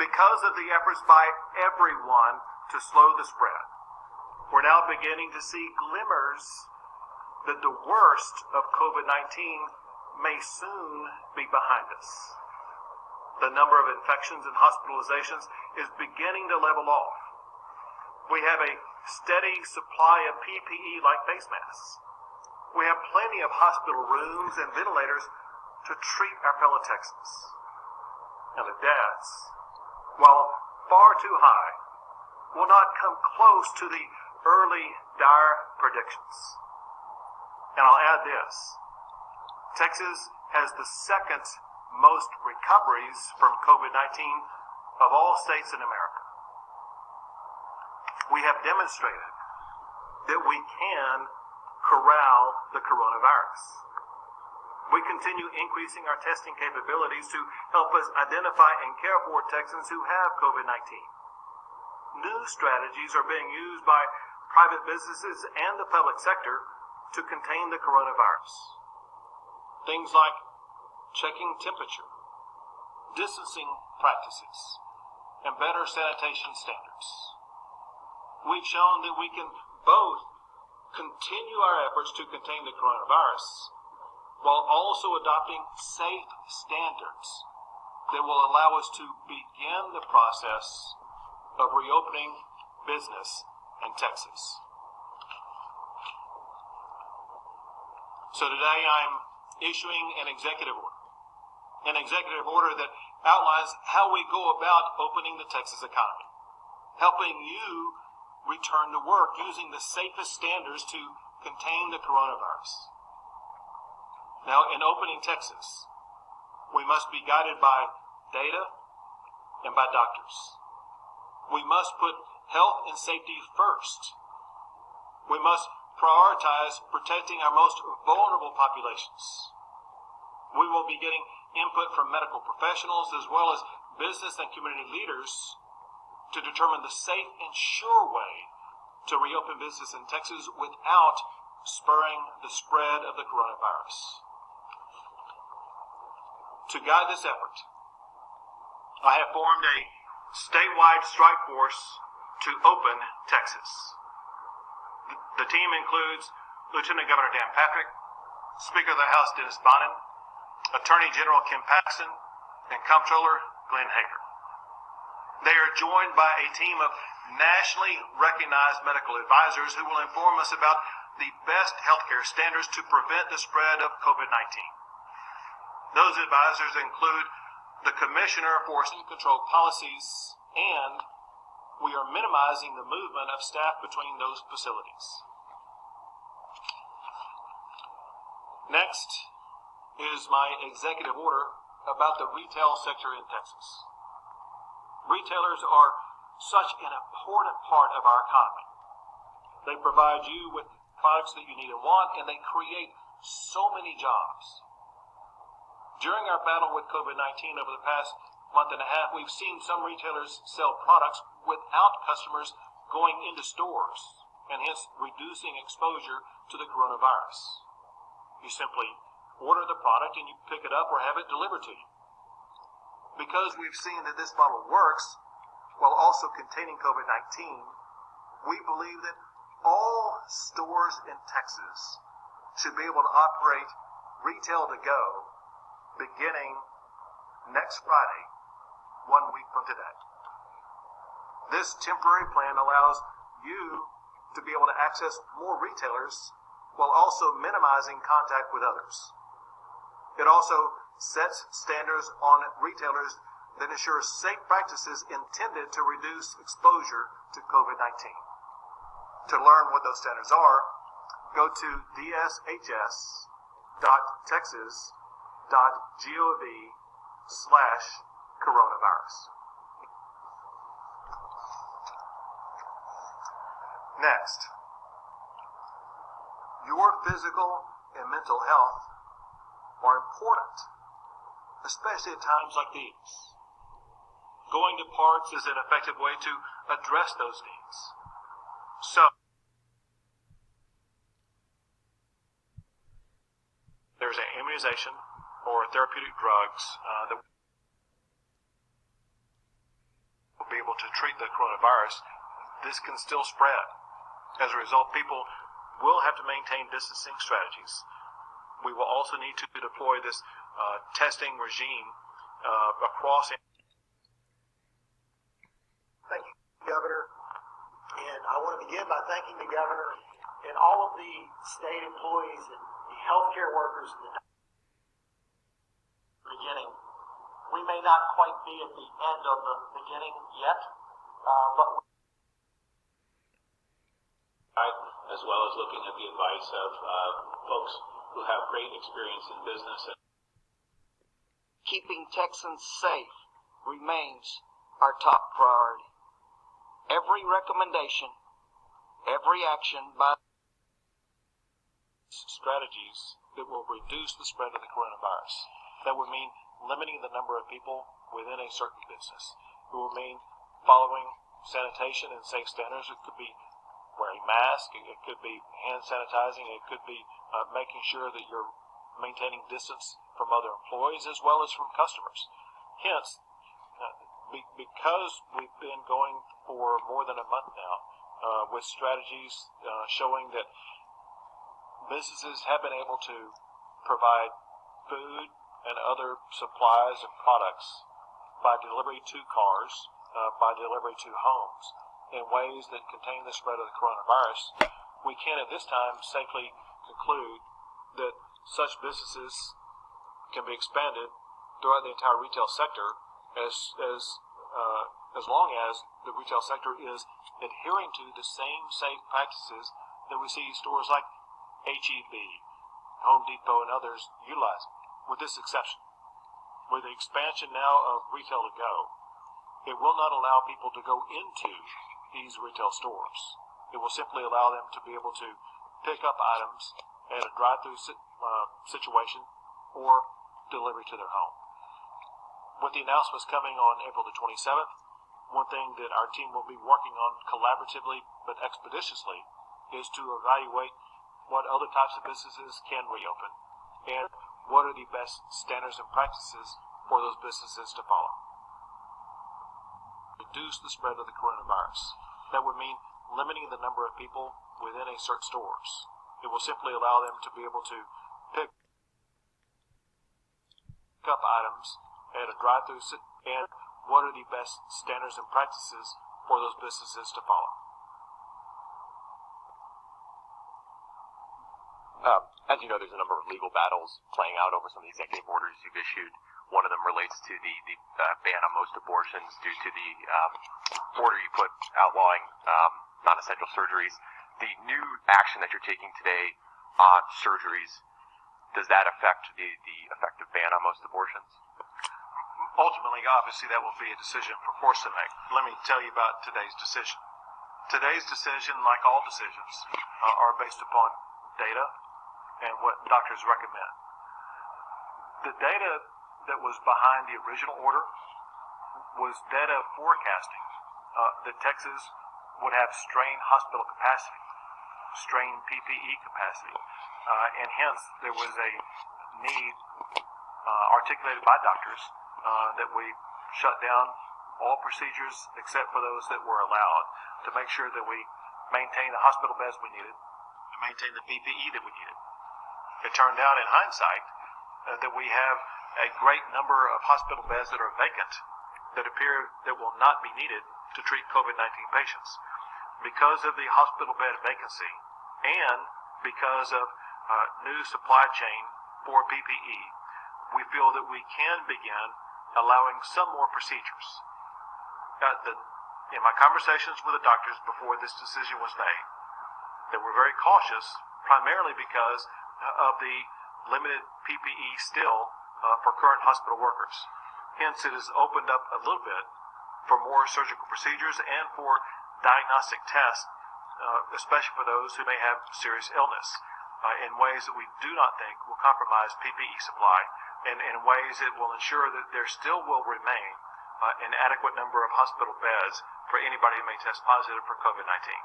because of the efforts by everyone to slow the spread, we're now beginning to see glimmers that the worst of COVID-19 may soon be behind us. The number of infections and hospitalizations is beginning to level off. We have a steady supply of PPE like face masks. We have plenty of hospital rooms and ventilators to treat our fellow Texans. And the deaths, while far too high, will not come close to the early dire predictions. And I'll add this. Texas has the second most recoveries from COVID-19 of all states in America. We have demonstrated that we can corral the coronavirus. We continue increasing our testing capabilities to help us identify and care for Texans who have COVID-19. New strategies are being used by private businesses and the public sector to contain the coronavirus. Things like checking temperature, distancing practices, and better sanitation standards. We've shown that we can both continue our efforts to contain the coronavirus while also adopting safe standards that will allow us to begin the process of reopening business in Texas. So today I'm issuing an executive order that outlines how we go about opening the Texas economy, helping you return to work using the safest standards to contain the coronavirus. Now, in opening Texas, we must be guided by data and by doctors. We must put health and safety first. We must prioritize protecting our most vulnerable populations. We will be getting input from medical professionals as well as business and community leaders to determine the safe and sure way to reopen business in Texas without spurring the spread of the coronavirus. To guide this effort, I have formed a statewide strike force to open Texas. The team includes Lieutenant Governor Dan Patrick, Speaker of the House Dennis Bonnen, Attorney General Kim Paxton, and Comptroller Glenn Hager. They are joined by a team of nationally recognized medical advisors who will inform us about the best healthcare standards to prevent the spread of COVID-19. Those advisors include the Commissioner for Control Policies, and we are minimizing the movement of staff between those facilities. Next is my executive order about the retail sector in Texas. Retailers are such an important part of our economy. They provide you with products that you need and want, and they create so many jobs. During our battle with COVID-19 over the past month and a half, we've seen some retailers sell products without customers going into stores, and hence reducing exposure to the coronavirus. You simply order the product and you pick it up or have it delivered to you. Because we've seen that this model works while also containing COVID-19, we believe that all stores in Texas should be able to operate retail to go beginning next Friday, 1 week from today. This temporary plan allows you to be able to access more retailers while also minimizing contact with others. It also sets standards on retailers that ensure safe practices intended to reduce exposure to COVID-19. To learn what those standards are, go to dshs.texas.gov/coronavirus. Next, your physical and mental health are important, especially at times like these. Going to parks is an effective way to address those needs. So, there's an immunization or therapeutic drugs that be able to treat the coronavirus, this can still spread. As a result, people will have to maintain distancing strategies. We will also need to deploy this testing regime across. Thank you, Governor. And I want to begin by thanking the Governor and all of the state employees and the healthcare workers and the beginning. We may not quite be at the end of the beginning yet, but as well as looking at the advice of folks who have great experience in business. Keeping Texans safe remains our top priority. Every recommendation, every action by strategies that will reduce the spread of the coronavirus. That would mean limiting the number of people within a certain business. It will mean following sanitation and safe standards. It could be wearing masks, it could be hand sanitizing, it could be making sure that you're maintaining distance from other employees as well as from customers. Hence, because we've been going for more than a month now with strategies showing that businesses have been able to provide food and other supplies and products by delivery to cars, by delivery to homes, in ways that contain the spread of the coronavirus, we can at this time safely conclude that such businesses can be expanded throughout the entire retail sector as long as the retail sector is adhering to the same safe practices that we see stores like H-E-B, Home Depot, and others utilizing, with this exception. With the expansion now of retail to go, it will not allow people to go into these retail stores. It will simply allow them to be able to pick up items at a drive-through situation or delivery to their home. With the announcements coming on April the 27th, one thing that our team will be working on collaboratively but expeditiously is to evaluate what other types of businesses can reopen and what are the best standards and practices for those businesses to follow. Reduce the spread of the coronavirus. That would mean limiting the number of people within a certain stores. It will simply allow them to be able to pick up items at a drive-through and what are the best standards and practices for those businesses to follow. As you know, there's a number of legal battles playing out over some of the executive orders you've issued. One of them relates to the ban on most abortions due to the order you put outlawing non-essential surgeries. The new action that you're taking today on surgeries, does that affect the effective ban on most abortions? Ultimately, obviously, that will be a decision for courts to make. Let me tell you about today's decision. Today's decision, like all decisions, are based upon data and what doctors recommend. The data that was behind the original order was data forecasting that Texas would have strained hospital capacity, strained PPE capacity, and hence there was a need articulated by doctors that we shut down all procedures except for those that were allowed to make sure that we maintain the hospital beds we needed and maintain the PPE that we needed. It turned out in hindsight that we have a great number of hospital beds that are vacant that appear that will not be needed to treat COVID-19 patients. Because of the hospital bed vacancy and because of new supply chain for PPE, we feel that we can begin allowing some more procedures. In my conversations with the doctors before this decision was made, they were very cautious, primarily because of the limited PPE still for current hospital workers. Hence, it has opened up a little bit for more surgical procedures and for diagnostic tests, especially for those who may have serious illness, in ways that we do not think will compromise PPE supply, and in ways that will ensure that there still will remain an adequate number of hospital beds for anybody who may test positive for COVID-19.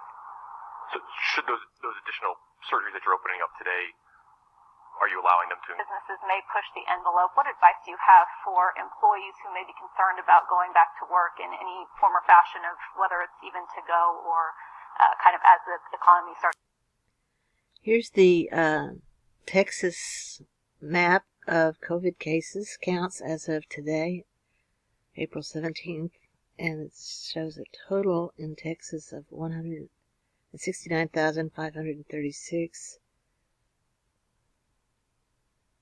So should those additional surgeries that you're opening up today, are you allowing them to? Businesses may push the envelope. What advice do you have for employees who may be concerned about going back to work in any form or fashion of whether it's even to go or kind of as the economy starts? Here's the Texas map of COVID cases counts as of today, April 17th, and it shows a total in Texas of 169,536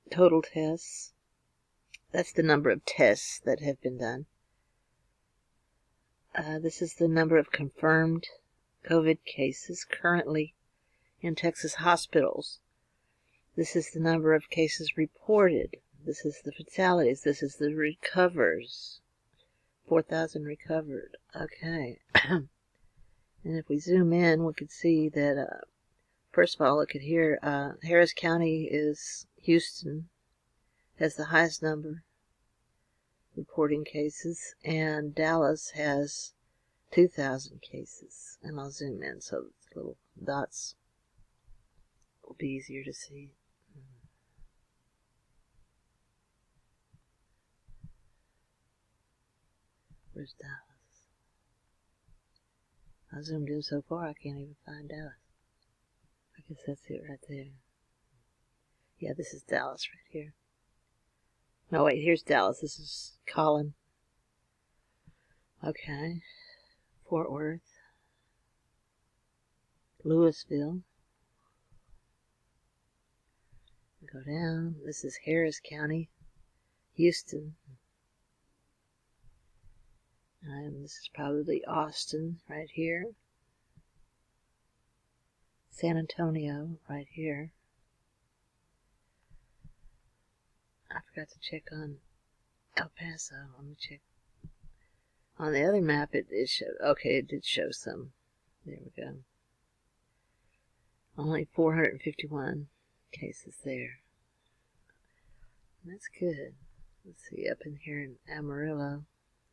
total tests. That's the number of tests that have been done. This is the number of confirmed COVID cases currently in Texas hospitals. This is the number of cases reported. This is the fatalities. This is the recovers. 4,000 recovered. Okay. And if we zoom in, we could see that, first of all, look at here. Harris County is Houston, has the highest number reporting cases, and Dallas has 2,000 cases. And I'll zoom in so the little dots will be easier to see. Where's Dallas? I zoomed in so far I can't even find Dallas. I guess that's it right there. Yeah, this is Dallas right here. No, wait, here's Dallas. This is Collin. Okay. Fort Worth. Louisville. Go down. This is Harris County. Houston. And this is probably Austin right here. San Antonio right here. I forgot to check on El Paso. Let me check. On the other map, it showed. Okay, it did show some. There we go. Only 451 cases there. That's good. Let's see, up in here in Amarillo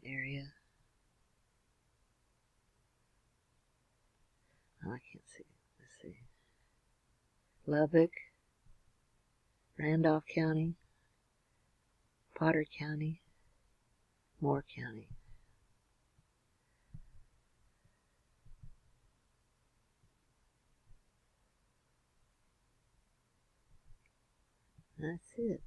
area. Oh, I can't see. Let's see. Lubbock, Randolph County, Potter County, Moore County. That's it.